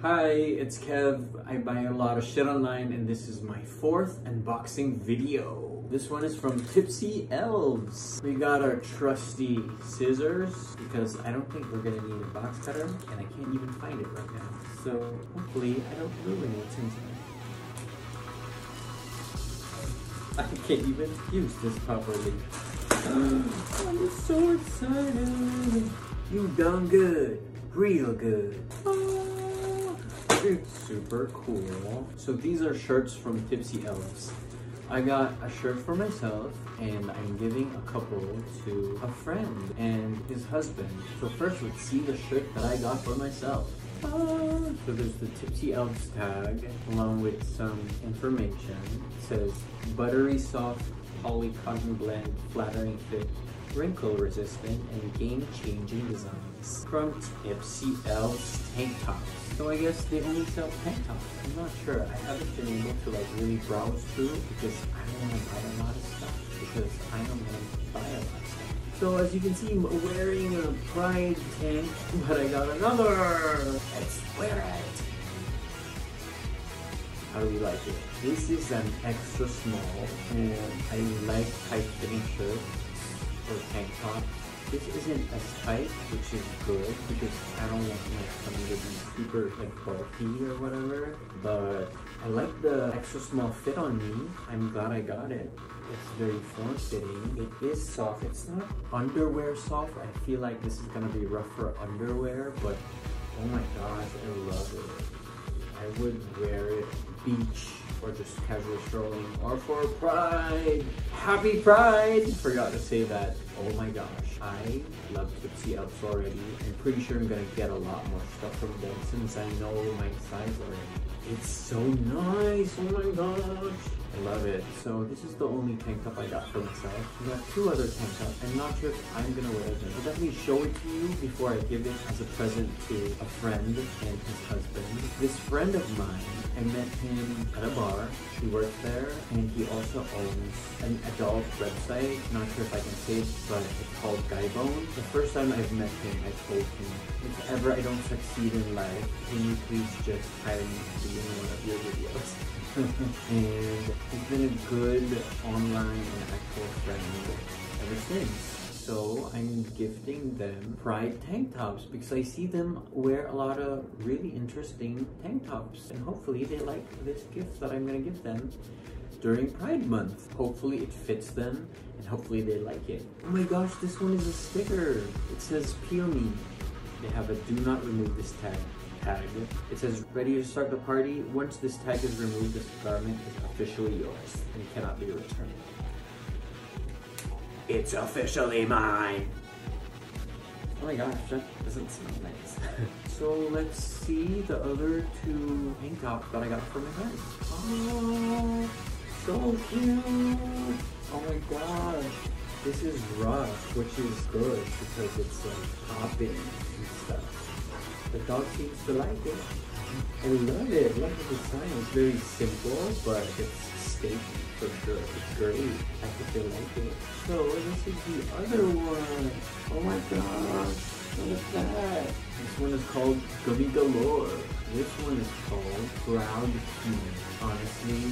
Hi, it's Kev. I buy a lot of shit online and this is my 4th unboxing video. This one is from Tipsy Elves. We got our trusty scissors because I don't think we're gonna need a box cutter and I can't even find it right now. So hopefully I don't ruin what's inside. I can't even use this properly. I'm so excited. You done good. Real good. It's super cool. So these are shirts from Tipsy Elves. I got a shirt for myself and I'm giving a couple to a friend and his husband. So first let's see the shirt that I got for myself. So there's the Tipsy Elves tag along with some information. It says buttery soft poly cotton blend, flattering fit, wrinkle resistant and game-changing designs from Tipsy Elves tank tops. So I guess they only sell tank tops. I'm not sure. I haven't been able to like really browse through because I don't want to buy a lot of stuff because I don't want to buy a lot of stuff. So as you can see, I'm wearing a Pride tank, but I got another. Let's wear it. How do you like it? This is an extra small and I like tight fitting shirts or tank tops. This isn't as tight, which is good because I don't want like something to be super like bulky or whatever. But I like the extra small fit on me. I'm glad I got it. It's very form-fitting. It is soft. It's not underwear soft. I feel like this is gonna be rough for underwear, but oh my gosh, I love it. I would wear it beach or just casually strolling or for Pride. Happy Pride! Forgot to say that. Oh my gosh, I love Tipsy Elves already. I'm pretty sure I'm gonna get a lot more stuff from them since I know my size already. It's so nice, oh my gosh. I love it. So this is the only tank top I got for myself. I got 2 other tank tops. I'm not sure if I'm gonna wear them. I'll definitely show it to you before I give it as a present to a friend and his husband. This friend of mine, I met him at a bar. He works there and he also owns an adult website. Not sure if I can say it, but it's called Guy Bone. The first time I've met him, I told him, if ever I don't succeed in life, can you please just hire me to be in one of your videos? And he's been a good online and actual friend ever since. So I'm gifting them Pride tank tops because I see them wear a lot of really interesting tank tops. And hopefully they like this gift that I'm gonna give them during Pride Month. Hopefully it fits them and hopefully they like it. Oh my gosh, this one is a sticker. It says peel me. They have a do not remove this tag. It says ready to start the party. Once this tag is removed, this garment is officially yours and cannot be returned. It's officially mine. Oh my gosh, that doesn't smell nice. So let's see the other 2 tank tops that I got from my friends. Oh, so cute. Oh my gosh. This is rough, which is good because it's like popping and stuff. The dog seems to like it. I love it. I love the design. It's very simple, but it's statement for sure. It's great. I think they like it. So this is the other one. Oh my gosh. Look at that. This one is called Gummy Galore. This one is called Proud Human. Honestly,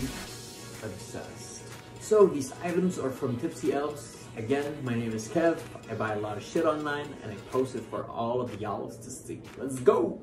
obsessed. So these items are from Tipsy Elves. Again, my name is Kev. I buy a lot of shit online and I post it for all of y'all to see. Let's go!